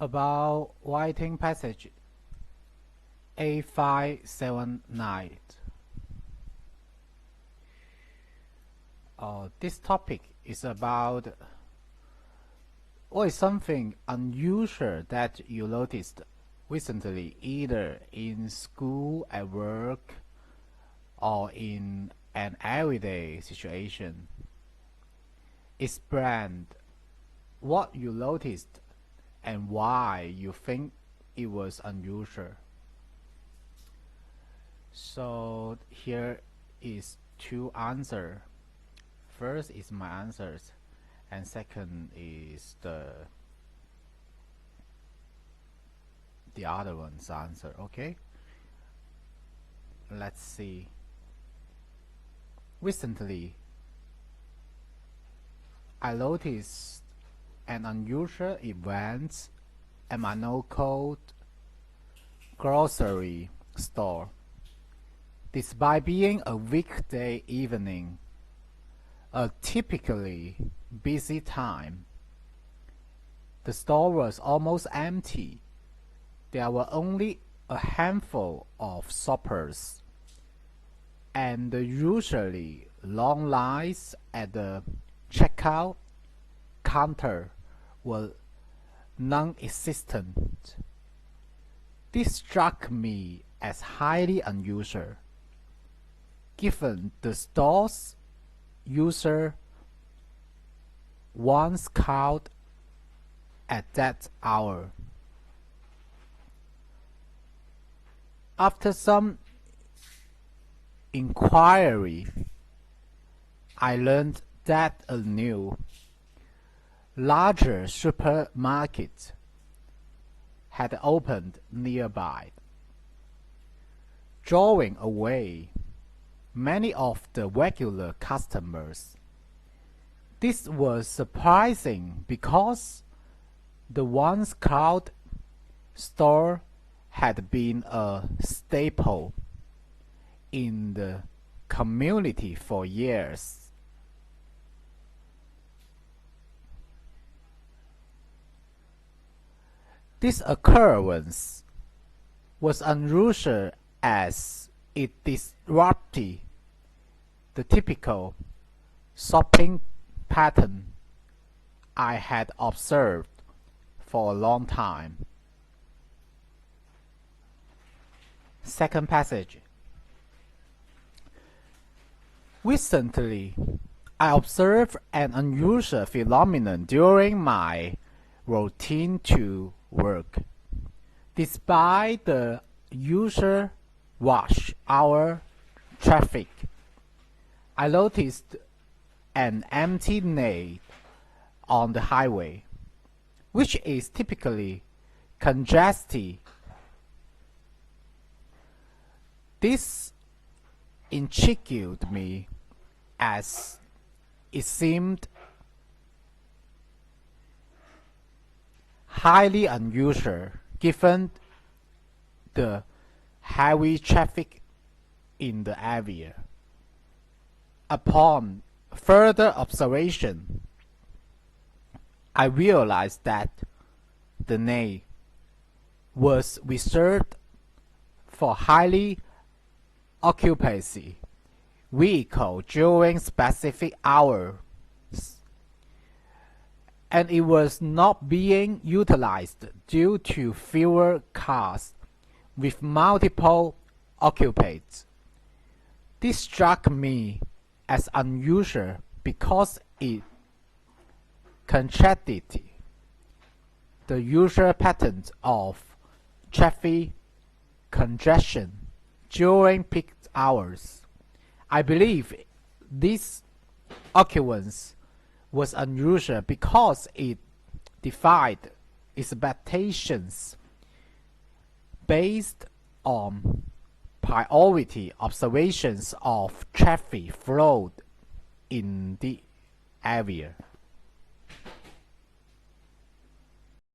About writing passage A579. This topic is about what is something unusual that you noticed recently, either in school, at work, or in an everyday situation. Explain what you noticed and why you think it was unusual. So here is two answers. First is my answers, and second is the other one's answer. Okay, let's see. Recently, I noticed an unusual event at my local grocery store. Despite being a weekday evening, a typically busy time, the store was almost empty. There were only a handful of shoppers, and the usually long lines at the checkout counter were non-existent. This struck me as highly unusual, given the store's user once crowd at that hour. After some inquiry, I learned that a new, larger supermarket had opened nearby, drawing away many of the regular customers. This was surprising because the once crowded store had been a staple in the community for years. This occurrence was unusual as it disrupted the typical shopping pattern I had observed for a long time. Second passage. Recently, I observed an unusual phenomenon during my routine to work. Despite the usual rush hour traffic, I noticed an empty lane on the highway, which is typically congested. This intrigued me as it seemed highly unusual given the heavy traffic in the area. Upon further observation, I realized that the lane was reserved for highly occupancy vehicles during specific hours, and it was not being utilized due to fewer cars with multiple occupants. This struck me as unusual because it contradicted the usual pattern of traffic congestion during peak hours. I believe this occurrence was unusual because it defied expectations based on priority observations of traffic flow in the area.